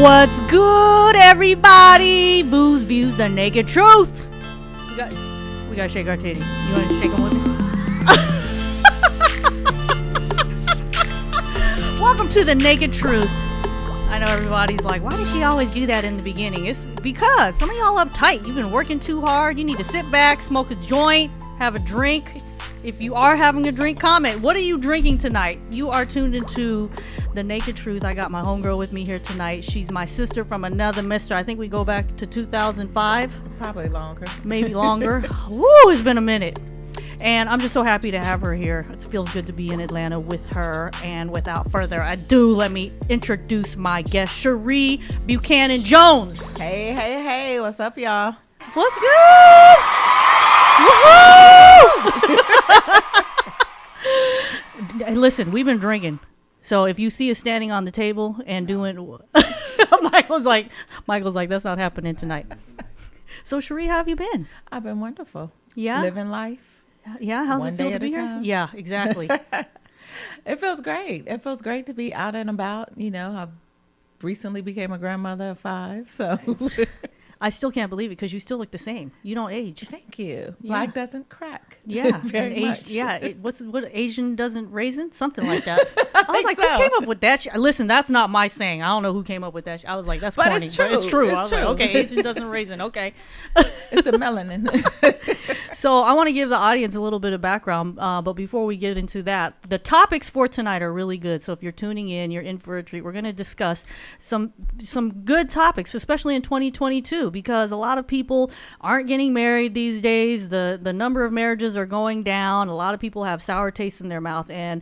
What's good, everybody? Booze Views, the naked truth. We gotta shake our titty. You wanna shake them with me? Welcome to the naked truth. I know everybody's like, why does she always do that in the beginning? It's because some of y'all uptight. You've been working too hard. You need to sit back, smoke a joint, have a drink. If you are having a drink, comment. What are you drinking tonight? You are tuned into The Naked Truth. I got my homegirl with me here tonight. She's my sister from another mister. I think we go back to 2005. Probably longer. Maybe longer. Woo, it's been a minute. And I'm just so happy to have her here. It feels good to be in Atlanta with her. And without further ado, let me introduce my guest, Cherie Buchanan Jones. Hey. What's up, y'all? What's good? Woohoo! Listen, we've been drinking. So if you see us standing on the table and doing... Michael's like, that's not happening tonight. So, Cherie, how have you been? I've been wonderful. Yeah? Living life. Yeah, how's One it feel day to at be a here? time. Yeah, exactly. It feels great. It feels great to be out and about. You know, I recently became a grandmother of 5, so... I still can't believe it because you still look the same. You don't age. Thank you. Yeah. Black doesn't crack. Yeah, Very much. Yeah, what Asian doesn't raisin? Something like that. I was think like, so. who came up with that? Listen, that's not my saying. I don't know who came up with that. I was like, that's But corny. it's true. But it's true. It's I was true. like, okay, Asian doesn't raisin. Okay. It's the melanin. So I want to give the audience a little bit of background, but before we get into that, the topics for tonight are really good. So if you're tuning in, you're in for a treat. We're going to discuss some good topics, especially in 2022, because a lot of people aren't getting married these days. The number of marriages are going down. A lot of people have sour taste in their mouth, and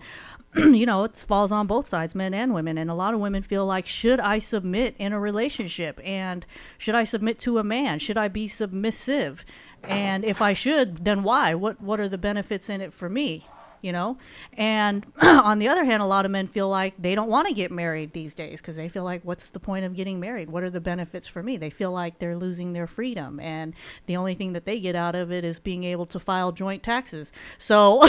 you know, it falls on both sides, men and women. And a lot of women feel like, should I submit in a relationship? And should I submit to a man? Should I be submissive? And if I should, then why? What are the benefits in it for me? You know? And on the other hand, a lot of men feel like they don't want to get married these days because they feel like, what's the point of getting married? What are the benefits for me? They feel like they're losing their freedom. And the only thing that they get out of it is being able to file joint taxes. So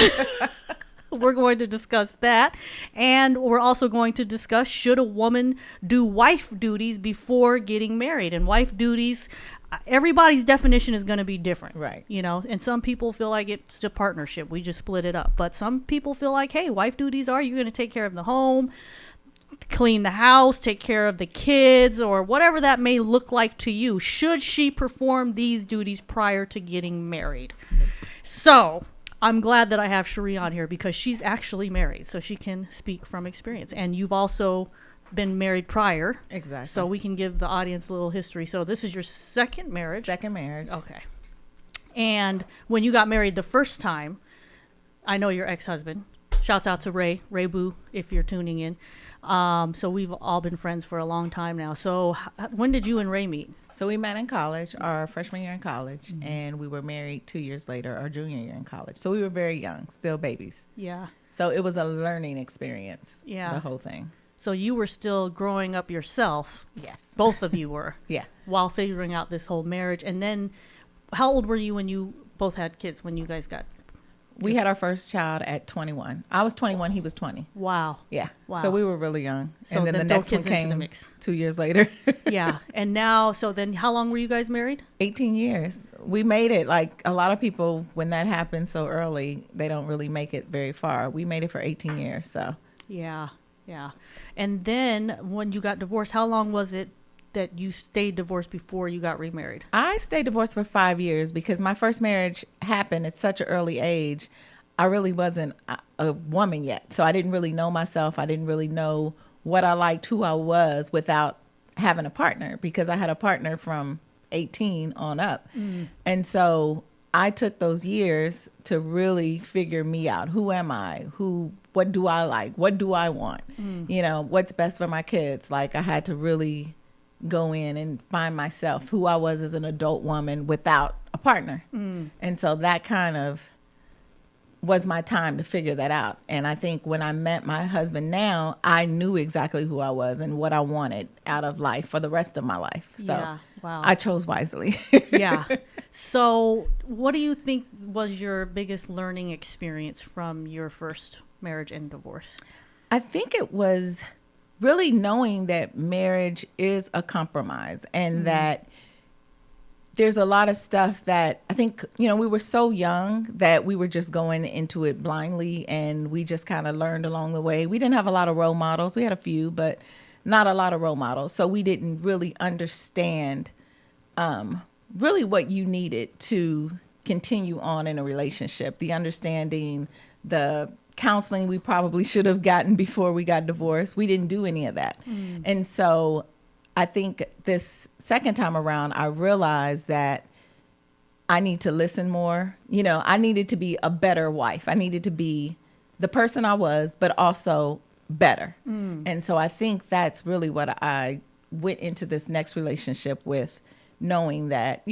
we're going to discuss that. And we're also going to discuss, should a woman do wife duties before getting married? And wife duties, everybody's definition is going to be different. Right. You know, and some people feel like it's a partnership. We just split it up. But some people feel like, hey, wife duties are you're going to take care of the home, clean the house, take care of the kids, or whatever that may look like to you. Should she perform these duties prior to getting married? So I'm glad that I have Cherie on here because she's actually married, so she can speak from experience. And you've also been married prior. Exactly. So we can give the audience a little history. So this is your second marriage. Second marriage. Okay. And when you got married the first time, I know your ex-husband. Shouts out to Ray Boo, if you're tuning in. So we've all been friends for a long time now. So when did you and Ray meet? So we met in college, our freshman year in college, and we were married 2 years later, our junior year in college. So we were very young, still babies. Yeah. So it was a learning experience. Yeah. The whole thing. So you were still growing up yourself. Yes. Both of you were. Yeah. While figuring out this whole marriage. And then how old were you when you both had kids, when you guys got? We had our first child at 21. I was 21, he was 20. Wow. Yeah. Wow. So we were really young. So and then the then throw next one kids into the came mix. 2 years later. Yeah. And now, so then how long were you guys married? 18 years. We made it. Like a lot of people, when that happens so early, they don't really make it very far. We made it for 18 years. So Yeah. Yeah. And then when you got divorced, how long was it that you stayed divorced before you got remarried? I stayed divorced for 5 years because my first marriage happened at such an early age. I really wasn't a woman yet. So I didn't really know myself. I didn't really know what I liked, who I was without having a partner, because I had a partner from 18 on up. And so I took those years to really figure me out. Who am I? What do I like? What do I want? You know, what's best for my kids? Like I had to really go in and find myself, who I was as an adult woman without a partner. And so that kind of was my time to figure that out. And I think when I met my husband now, I knew exactly who I was and what I wanted out of life for the rest of my life. So Yeah. Wow. I chose wisely. Yeah. So what do you think was your biggest learning experience from your first marriage and divorce? I think it was really knowing that marriage is a compromise and that there's a lot of stuff that I think, we were so young that we were just going into it blindly, and we just kind of learned along the way. We didn't have a lot of role models. We had a few, but not a lot of role models. So we didn't really understand really what you needed to continue on in a relationship, the understanding, the counseling we probably should have gotten before we got divorced. We didn't do any of that. And so I think this second time around, I realized that I need to listen more. I needed to be a better wife. I needed to be the person I was, but also better. And so I think that's really what I went into this next relationship with, knowing that,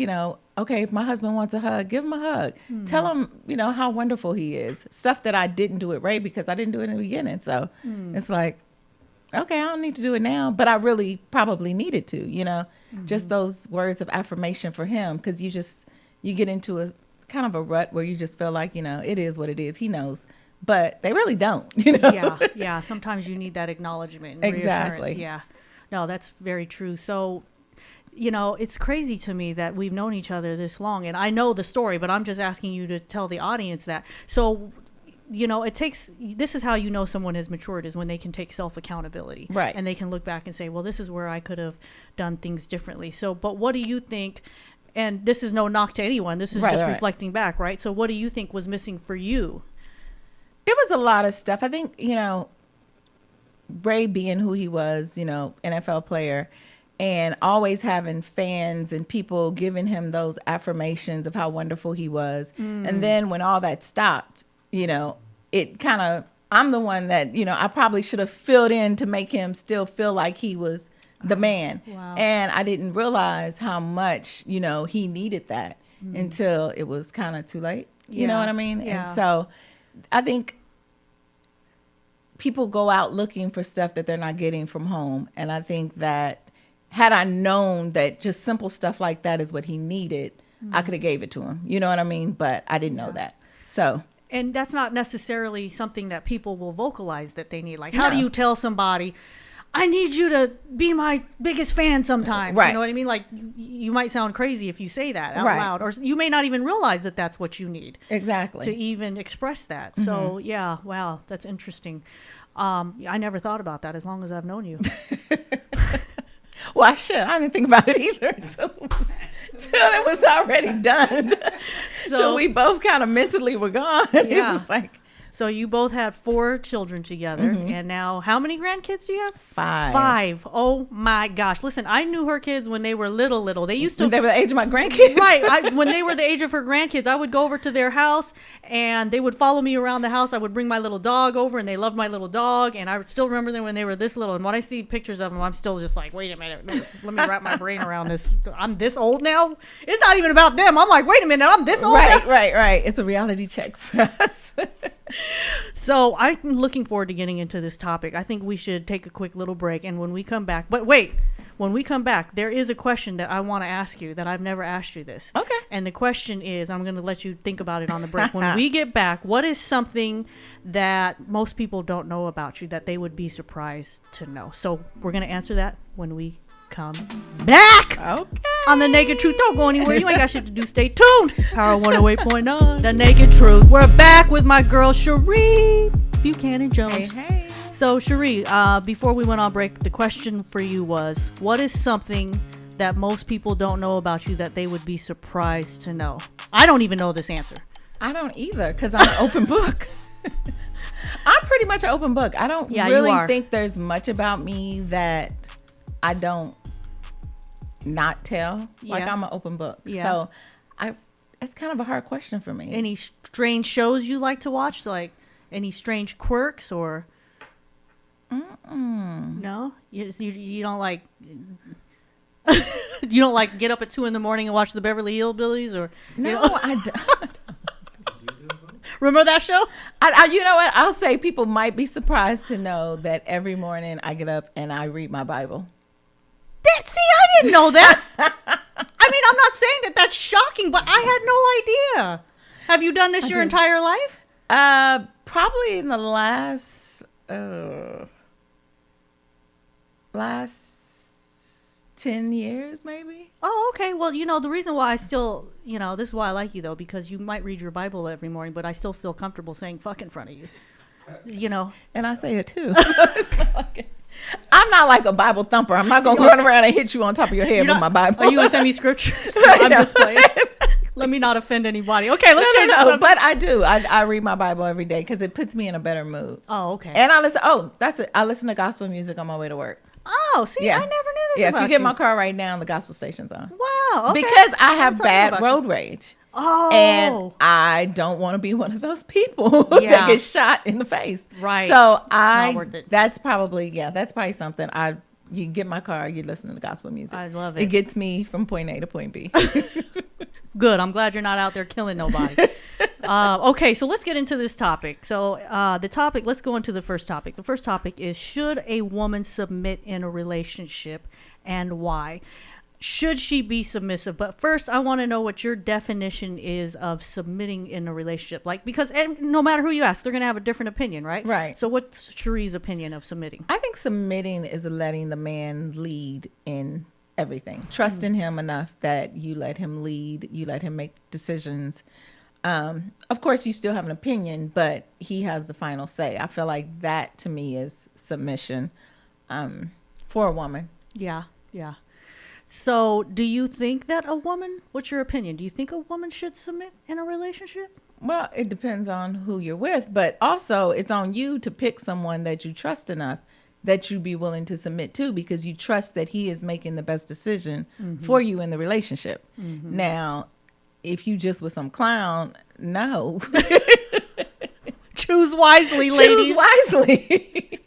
okay, if my husband wants a hug, give him a hug. Tell him, how wonderful he is. Stuff that I didn't do it right because I didn't do it in the beginning. So it's like, okay, I don't need to do it now, but I really probably needed to, just those words of affirmation for him. Cause you get into a kind of a rut where you just feel like, it is what it is. He knows, but they really don't, Yeah. Sometimes you need that acknowledgement. And Exactly. reassurance. Yeah. No, that's very true. So, it's crazy to me that we've known each other this long, and I know the story, but I'm just asking you to tell the audience that. So, this is how you know someone has matured, is when they can take self-accountability. Right. And they can look back and say, well, this is where I could have done things differently. So, but what do you think, and this is no knock to anyone, this is just reflecting back, right? So what do you think was missing for you? It was a lot of stuff. I think, Ray being who he was, NFL player, and always having fans and people giving him those affirmations of how wonderful he was. And then when all that stopped, it kind of, I'm the one that, I probably should have filled in to make him still feel like he was the man. Wow. And I didn't realize how much, he needed that until it was kind of too late. You know what I mean? Yeah. And so I think people go out looking for stuff that they're not getting from home. And I think that had I known that just simple stuff like that is what he needed, I could have gave it to him. You know what I mean? But I didn't know that. So. And that's not necessarily something that people will vocalize that they need. Like, how do you tell somebody, I need you to be my biggest fan sometime? Right. You know what I mean? Like, you might sound crazy if you say that out Right. loud. Or you may not even realize that that's what you need. Exactly. To even express that. So, yeah, wow, that's interesting. I never thought about that as long as I've known you. Well, I didn't think about it either until it was already done. So we both kind of mentally were gone. Yeah. It was like. So you both had 4 children together, and now how many grandkids do you have? 5. 5. Oh my gosh! Listen, I knew her kids when they were little. They used to. They were the age of my grandkids. Right. When they were the age of her grandkids, I would go over to their house, and they would follow me around the house. I would bring my little dog over, and they loved my little dog. And I would still remember them when they were this little. And when I see pictures of them, I'm still just like, wait a minute, let me wrap my brain around this. I'm this old now. It's not even about them. I'm like, wait a minute, I'm this old now? Right. It's a reality check for us. So I'm looking forward to getting into this topic. I think we should take a quick little break, and when we come back, when we come back, there is a question that I want to ask you that I've never asked you this. Okay. And the question is, I'm going to let you think about it on the break. When we get back, what is something that most people don't know about you that they would be surprised to know? So we're going to answer that when we come back. Okay. On The Naked Truth. Don't go anywhere. You ain't got shit to do. Stay tuned. Power 108.9. The Naked Truth. We're back with my girl, Cherie Buchanan Jones. Hey. So, Cherie, before we went on break, the question for you was, what is something that most people don't know about you that they would be surprised to know? I don't even know this answer. I don't either, because I'm an open book. I'm pretty much an open book. I don't really think there's much about me that I don't not tell. Like, I'm an open book. So it's kind of a hard question for me. Any strange shows you like to watch? Like any strange quirks or? No, you don't like. You don't like get up at 2 a.m. and watch the Beverly Hillbillies or? No, I don't. Remember that show? You know what? I'll say people might be surprised to know that every morning I get up and I read my Bible. See, I didn't know that. I mean, I'm not saying that that's shocking, but I had no idea. Have you done this your entire life? Probably in the last last 10 years, maybe. Oh, okay. Well, the reason why I still, this is why I like you though, because you might read your Bible every morning, but I still feel comfortable saying fuck in front of you. And I say it too. So it's not like I'm not like a Bible thumper. I'm not going to run around and hit you on top of your head with my Bible. Are you going to send me scriptures? I'm just playing. Let me not offend anybody. Okay, let's change the subject. But I do. I read my Bible every day because it puts me in a better mood. Oh, okay. And I listen. Oh, that's it. I listen to gospel music on my way to work. Oh, see, Yeah. I never knew this Yeah, about if you get you. my car right now, the gospel station's on. Wow, okay. Because I have Tell me bad about road you. rage. Oh. And I don't want to be one of those people Yeah. that get shot in the face. Right. So Not worth it. that's probably something. You get my car, you listen to gospel music. I love It it. gets me from point A to point B. Good. I'm glad you're not out there killing nobody. Okay, so let's get into this topic. So let's go into the first topic. The first topic is, should a woman submit in a relationship and why? Should she be submissive? But first, I want to know what your definition is of submitting in a relationship. Because no matter who you ask, they're going to have a different opinion, right? Right. So what's Cherie's opinion of submitting? I think submitting is letting the man lead in everything. Trusting him enough that you let him lead, you let him make decisions. Of course, you still have an opinion, but he has the final say. I feel like that to me is submission for a woman. Yeah, yeah. So do you think that what's your opinion? Do you think a woman should submit in a relationship? Well, it depends on who you're with, but also it's on you to pick someone that you trust enough that you be willing to submit to, because you trust that he is making the best decision for you in the relationship. Now, if you just with some clown, no. Choose wisely, ladies. Choose wisely.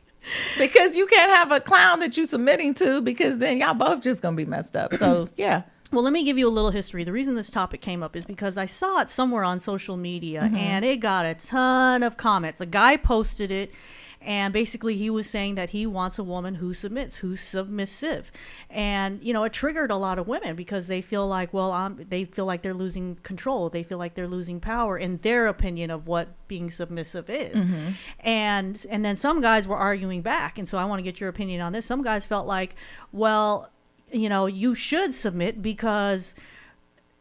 Because you can't have a clown that you're submitting to, because then y'all both just gonna be messed up. So yeah. Well, let me give you a little history. The reason this topic came up is because I saw it somewhere on social media and it got a ton of comments. A guy posted it, and basically he was saying that he wants a woman who submits, who's submissive. And, it triggered a lot of women because they feel like, they feel like they're losing control. They feel like they're losing power in their opinion of what being submissive is. And then some guys were arguing back. And so I want to get your opinion on this. Some guys felt like, well, you should submit because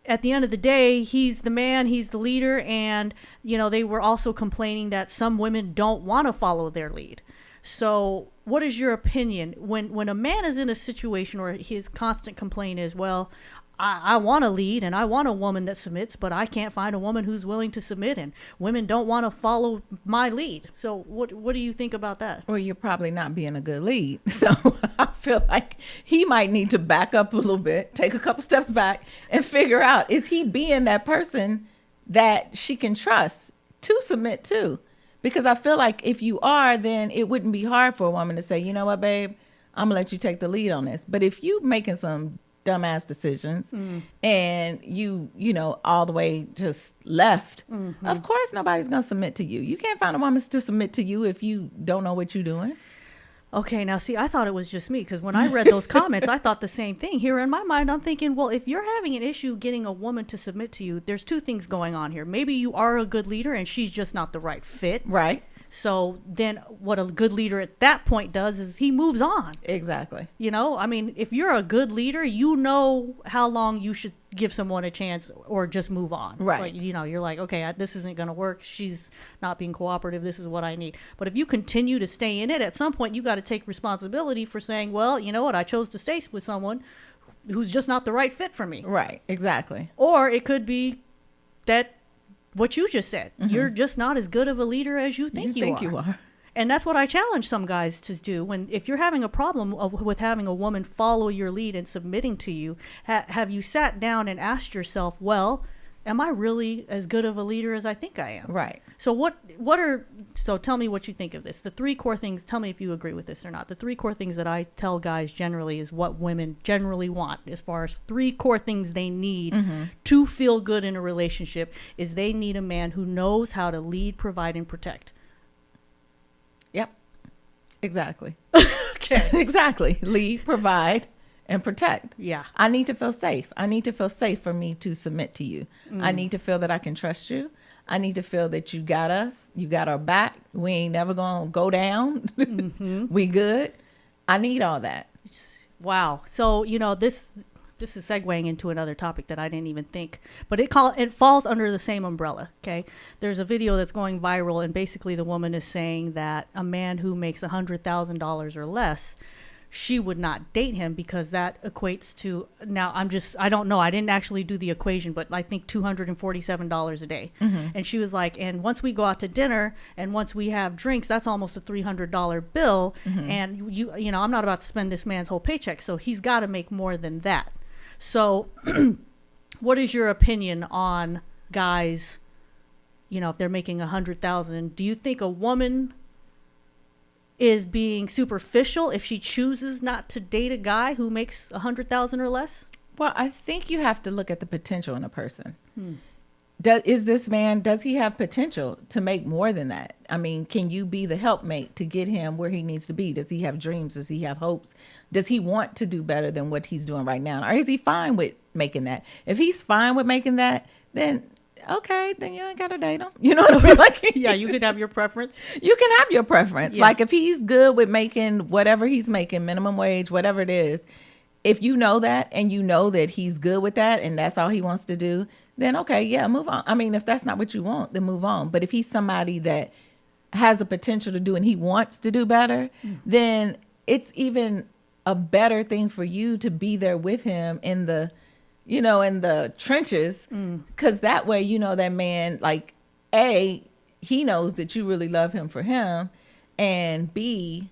at the end of the day, he's the man, he's the leader. And, they were also complaining that some women don't want to follow their lead. So what is your opinion when a man is in a situation where his constant complaint is, well, I want to lead and I want a woman that submits, but I can't find a woman who's willing to submit, and women don't want to follow my lead. So what do you think about that? Well, you're probably not being a good lead. So I feel like he might need to back up a little bit, take a couple steps back and figure out, is he being that person that she can trust to submit to? Because I feel like if you are, then it wouldn't be hard for a woman to say, you know what, babe, I'm gonna let you take the lead on this. But if you making some dumbass decisions and you all the way just left, of course nobody's gonna submit to you. You can't find a woman to submit to you if you don't know what you're doing. Okay, now see, I thought it was just me, because when I read those comments, I thought the same thing. Here in my mind, I'm thinking, well, if you're having an issue getting a woman to submit to you, there's two things going on here. Maybe you are a good leader and she's just not the right fit. Right. So then what a good leader at that point does is he moves on. Exactly. I mean, if you're a good leader, you know how long you should give someone a chance or just move on. Right. Like, you're like, okay, this isn't going to work. She's not being cooperative. This is what I need. But if you continue to stay in it, at some point you got to take responsibility for saying, well, you know what? I chose to stay with someone who's just not the right fit for me. Right. Exactly. Or it could be that what you just said, you're just not as good of a leader as you think you are. And that's what I challenge some guys to do. If you're having a problem with having a woman follow your lead and submitting to you, have you sat down and asked yourself, well, am I really as good of a leader as I think I am? Right. So tell me what you think of this. The three core things, tell me if you agree with this or not. The three core things that I tell guys generally is what women generally want, as far as three core things they need to feel good in a relationship, is they need a man who knows how to lead, provide, and protect. Yep. Exactly. Okay. Exactly. Lead, provide, and protect. Yeah. I need to feel safe. I need to feel safe for me to submit to you. I need to feel that I can trust you. I need to feel that you got us. You got our back. We ain't never going to go down. We good. I need all that. Wow. So, this is segueing into another topic that I didn't even think, but it falls under the same umbrella. Okay. There's a video that's going viral, and basically the woman is saying that a man who makes $100,000 or less, she would not date him because that equates to, now I don't know. I didn't actually do the equation, but I think $247 a day. And she was like, and once we go out to dinner and once we have drinks, that's almost a $300 bill. And I'm not about to spend this man's whole paycheck. So he's got to make more than that. So what is your opinion on guys, if they're making 100,000, do you think a woman is being superficial if she chooses not to date a guy who makes 100,000 or less? Well, I think you have to look at the potential in a person. Does he have potential to make more than that? I mean, can you be the helpmate to get him where he needs to be? Does he have dreams? Does he have hopes? Does he want to do better than what he's doing right now? Or is he fine with making that? If he's fine with making that, then okay, then you ain't got to date him. You know what I mean? Like, Yeah, you could have your preference. you can have your preference. Yeah. Like if he's good with making whatever he's making, minimum wage, whatever it is, if you know that and you know that he's good with that and that's all he wants to do, then okay, yeah, move on. I mean, if that's not what you want, then move on. But if he's somebody that has the potential to do and he wants to do better, then it's even a better thing for you to be there with him in the trenches. Because that way, that man, like, A, he knows that you really love him for him. And B,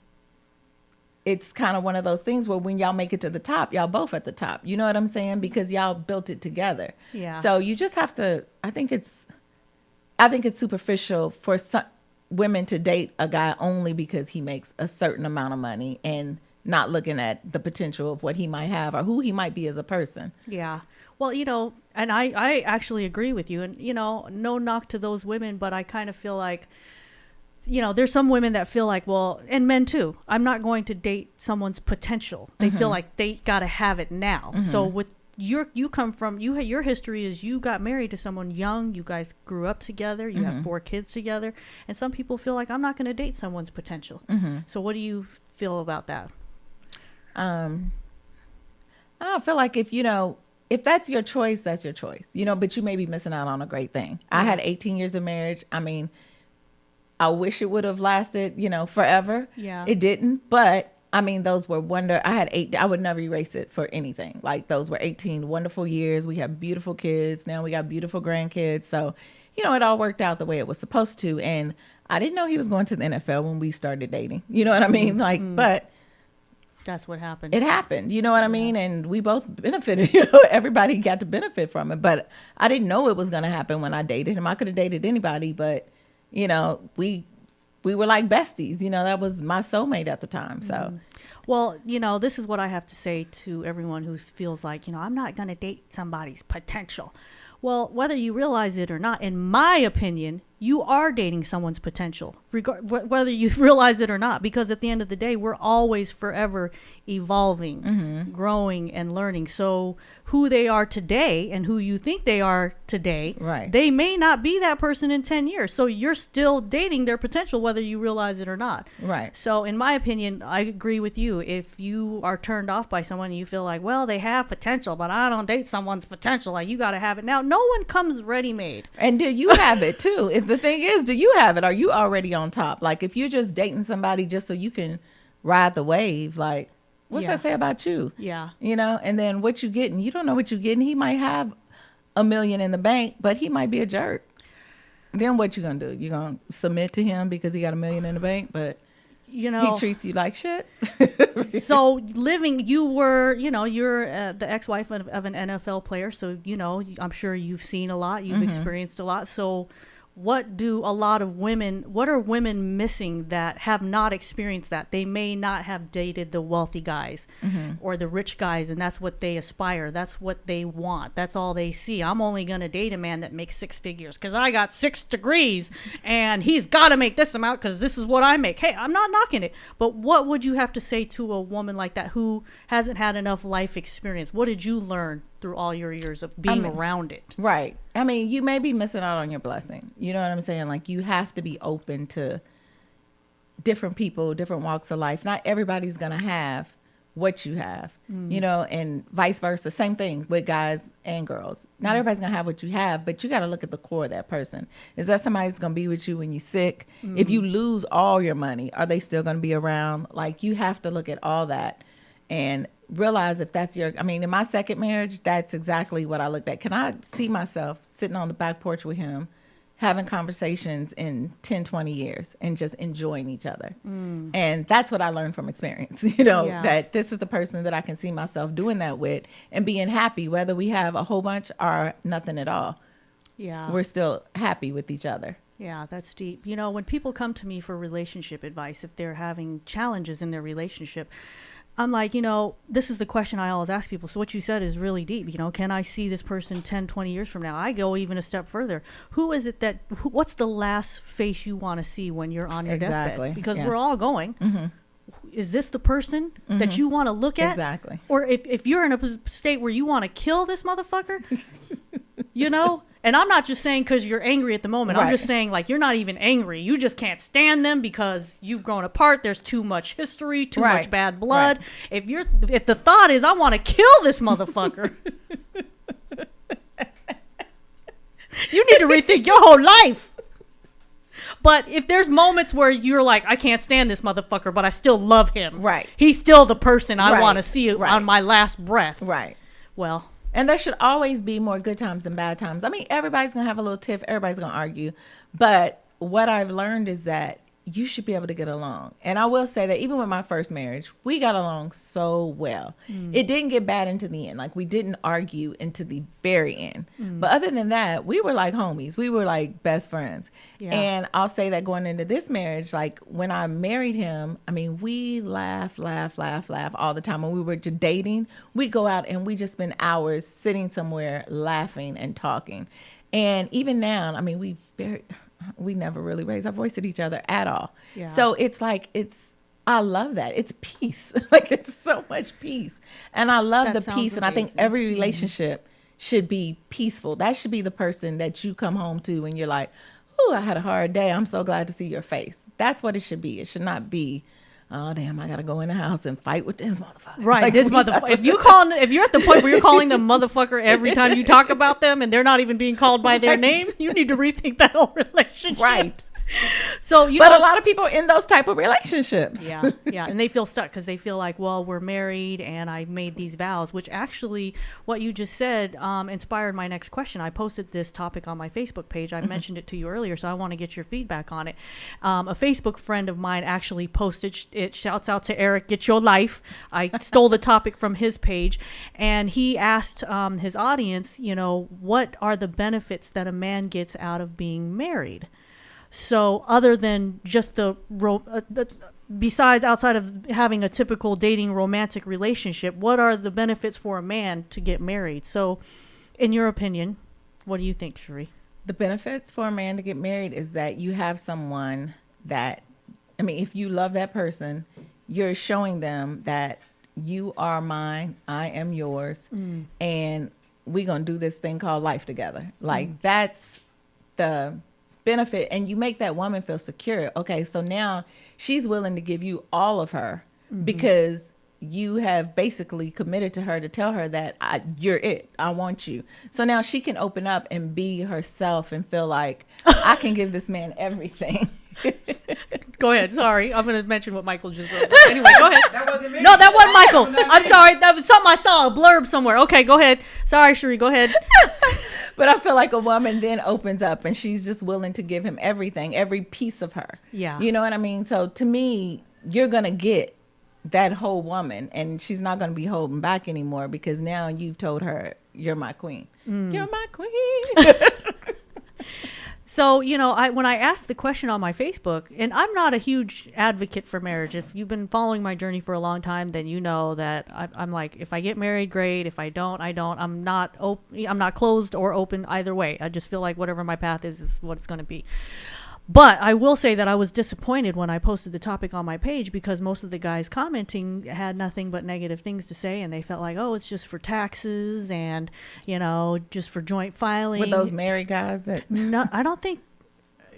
it's kind of one of those things where when y'all make it to the top, y'all both at the top. You know what I'm saying? Because y'all built it together. Yeah. So you just have to, I think it's superficial for some women to date a guy only because he makes a certain amount of money and not looking at the potential of what he might have or who he might be as a person. Yeah. Well, and I actually agree with you. And, no knock to those women, but I kind of feel like, there's some women that feel like, well, and men too, I'm not going to date someone's potential. They feel like they got to have it now. So with your history is you got married to someone young, you guys grew up together, you have 4 kids together. And some people feel like I'm not going to date someone's potential. So what do you feel about that? I feel like if that's your choice, that's your choice, but you may be missing out on a great thing. I had 18 years of marriage. I mean, I wish it would have lasted, forever. Yeah. It didn't. But I mean, those were I had 8, I would never erase it for anything. Like those were 18 wonderful years. We have beautiful kids. Now we got beautiful grandkids. So, it all worked out the way it was supposed to. And I didn't know he was going to the NFL when we started dating. You know what I mean? Like, but that's what happened. it happened. You know what I mean? And we both benefited. Everybody got to benefit from it. But I didn't know it was going to happen when I dated him. I could have dated anybody, but we were like besties. That was my soulmate at the time. So, well, this is what I have to say to everyone who feels like, I'm not going to date somebody's potential. Well, whether you realize it or not, in my opinion, you are dating someone's potential, whether you realize it or not, because at the end of the day, we're always forever evolving, growing, and learning. So who they are today and who you think they are today, right, they may not be that person in 10 years. So you're still dating their potential, whether you realize it or not. Right. So in my opinion, I agree with you. If you are turned off by someone and you feel like, well, they have potential, but I don't date someone's potential, like you got to have it now. No one comes ready-made. And do you have it too? The thing is, do you have it? Are you already on top? Like if you're just dating somebody just so you can ride the wave, like what's that say about you? Yeah. And then what you getting? You don't know what you're getting. He might have $1 million in the bank, but he might be a jerk. Then what you gonna do? You gonna submit to him because he got $1 million in the bank, but he treats you like shit? So you're the ex-wife of an NFL player. So, I'm sure you've seen a lot, you've experienced a lot. So what are women missing that have not experienced that? They may not have dated the wealthy guys or the rich guys, and that's what they aspire. That's what they want. That's all they see. I'm only going to date a man that makes 6 figures because I got 6 degrees and he's got to make this amount because this is what I make. Hey, I'm not knocking it. But what would you have to say to a woman like that who hasn't had enough life experience? What did you learn through all your years of being around it? Right. I mean, you may be missing out on your blessing. You know what I'm saying? Like you have to be open to different people, different walks of life. Not everybody's going to have what you have, you know, and vice versa. Same thing with guys and girls. Not everybody's gonna have what you have, but you got to look at the core of that person. Is that somebody that's gonna be with you when you're sick? If you lose all your money, are they still gonna be around? Like, you have to look at all that and realize if that's your, I mean, in my second marriage, that's exactly what I looked at. Can I see myself sitting on the back porch with him, having conversations in 10, 20 years and just enjoying each other? And that's what I learned from experience, you know, Yeah. that this is the person that I can see myself doing that with and being happy, whether we have a whole bunch or nothing at all. Yeah. We're still happy with each other. Yeah, that's deep. You know, when people come to me for relationship advice, if they're having challenges in their relationship, I'm like, you know, this is the question I always ask people. So what you said is really deep. You know, can I see this person 10, 20 years from now? I go even a step further. Who is it that, what's the last face you want to see when you're on your Exactly, deathbed? Because yeah. we're all going. Is this the person that you want to look at? Exactly. Or if you're in a state where you want to kill this motherfucker, you know? And I'm not just saying because you're angry at the moment. I'm Right. just saying, like, you're not even angry. You just can't stand them because you've grown apart. There's too much history, too Right. much bad blood. Right. If the thought is, I want to kill this motherfucker, you need to rethink your whole life. But if there's moments where you're like, I can't stand this motherfucker, but I still love him. Right. He's still the person I Right. want to see Right. on my last breath. Right. Well, And there should always be more good times than bad times. I mean, everybody's going to have a little tiff. Everybody's going to argue. But what I've learned is that you should be able to get along. And I will say that even with my first marriage, we got along so well. It didn't get bad into the end. Like, we didn't argue into the very end. But other than that, we were like homies. We were like best friends. Yeah. And I'll say that going into this marriage, like when I married him, I mean, we laugh all the time. When we were just dating, we'd go out and we just spend hours sitting somewhere laughing and talking. And even now, I mean, we never really raise our voice at each other at all. Yeah. So it's like, I love that. It's peace. Like, it's so much peace. And I love That the sounds peace. And I think amazing. every relationship should be peaceful. That should be the person that you come home to and you're like, oh, I had a hard day. I'm so glad to see your face. That's what it should be. It should not be, oh, damn, I got to go in the house and fight with this motherfucker. right, Like, this we motherfucker. got If you're at the point where you're calling them motherfucker every time you talk about them, and they're not even being called by their Right. name, you need to rethink that whole relationship. Right. So you But know, a lot of people in those type of relationships. yeah, and they feel stuck because they feel like, well, we're married and I made these vows, which actually, what you just said inspired my next question. I posted this topic on my Facebook page. I mentioned it to you earlier, so I want to get your feedback on it. A Facebook friend of mine actually posted it. Shouts out to Eric, get your life. I stole the topic from his page, and he asked his audience, you know, what are the benefits that a man gets out of being married? So other than just besides outside of having a typical dating romantic relationship, what are the benefits for a man to get married? So in your opinion, what do you think, Cherie? The benefits for a man to get married is that you have someone that, I mean, if you love that person, you're showing them that you are mine, I am yours, and we're going to do this thing called life together. Like, that's the benefit. And you make that woman feel secure. Okay, so now she's willing to give you all of her because you have basically committed to her to tell her that you're it. I want you. So now she can open up and be herself and feel like I can give this man everything. Go ahead. Sorry, I'm going to mention what Michael just wrote. Anyway, go ahead. That wasn't me. No, that wasn't Michael. That I'm me. sorry. That was something I saw, a blurb somewhere. Okay, go ahead. Sorry, Cherie, go ahead. But I feel like a woman then opens up and she's just willing to give him everything, every piece of her. Yeah. You know what I mean? So to me, you're going to get that whole woman and she's not going to be holding back anymore because now you've told her, you're my queen. You're my queen. So, you know, when I asked the question on my Facebook, and I'm not a huge advocate for marriage. If you've been following my journey for a long time, then you know that I'm like, if I get married, great. If I don't, I don't. I'm not closed or open either way. I just feel like whatever my path is what it's going to be. But I will say that I was disappointed when I posted the topic on my page because most of the guys commenting had nothing but negative things to say, and they felt like, oh, it's just for taxes and, you know, just for joint filing. With those married guys that No, I don't think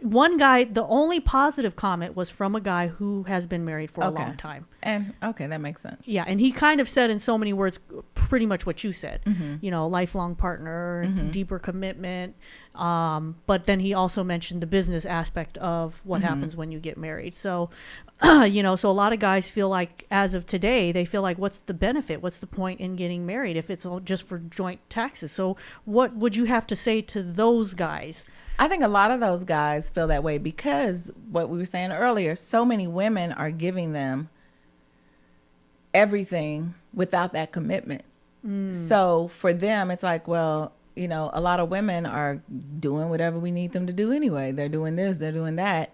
one guy, the only positive comment was from a guy who has been married for a Okay. long time. And okay, that makes sense. Yeah, and he kind of said in so many words pretty much what you said. Mm-hmm. You know, lifelong partner, deeper commitment. But then he also mentioned the business aspect of what Mm-hmm. happens when you get married. So, you know, so a lot of guys feel like, as of today, they feel like, what's the benefit? What's the point in getting married if it's all just for joint taxes? So what would you have to say to those guys? I think a lot of those guys feel that way because what we were saying earlier, so many women are giving them everything without that commitment. So for them, it's like, well, you know, a lot of women are doing whatever we need them to do anyway. They're doing this, they're doing that.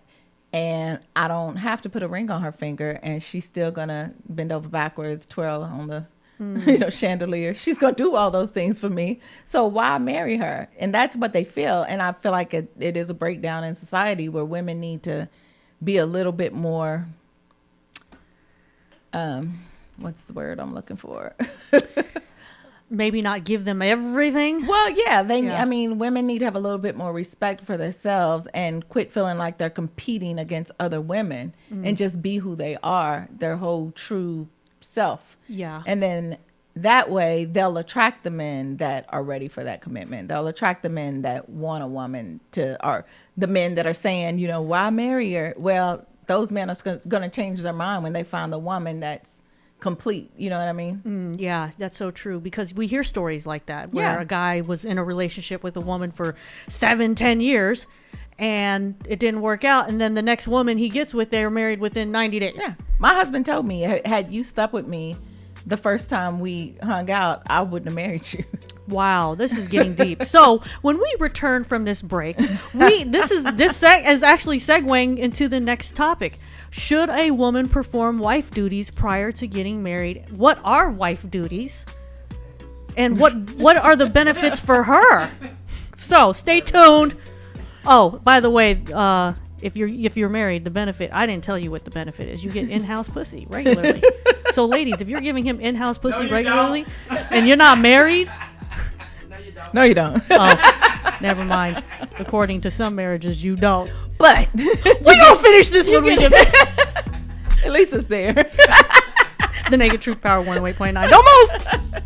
And I don't have to put a ring on her finger, and she's still going to bend over backwards, twirl on the you know, chandelier. She's going to do all those things for me. So why marry her? And that's what they feel. And I feel like it is a breakdown in society where women need to be a little bit more, what's the word I'm looking for? Maybe not give them everything. Well, yeah, Yeah. I mean, women need to have a little bit more respect for themselves and quit feeling like they're competing against other women and just be who they are, their whole true self. Yeah. And then that way they'll attract the men that are ready for that commitment. They'll attract the men that want a woman to, or the men that are saying, you know, why marry her? Well, those men are going to change their mind when they find the woman that's complete. You know what I mean? Yeah, that's so true, because we hear stories like that where Yeah. a guy was in a relationship with a woman for 7-10 years and it didn't work out, and then the next woman he gets with, they're married within 90 days. Yeah. My husband told me, had you slept with me the first time we hung out, I wouldn't have married you. Wow, this is getting deep. So when we return from this break, this is actually segueing into the next topic. Should a woman perform wife duties prior to getting married? What are wife duties? And what are the benefits for her? So stay tuned. Oh, by the way, if you're married, the benefit, I didn't tell you what the benefit is. You get in-house pussy regularly. So ladies, if you're giving him in-house pussy regularly and you're not married, No, you don't. oh, never mind. According to some marriages, you don't. But We gonna finish this when we get back. at least it's there. The Naked Truth Power 108.9. Don't move.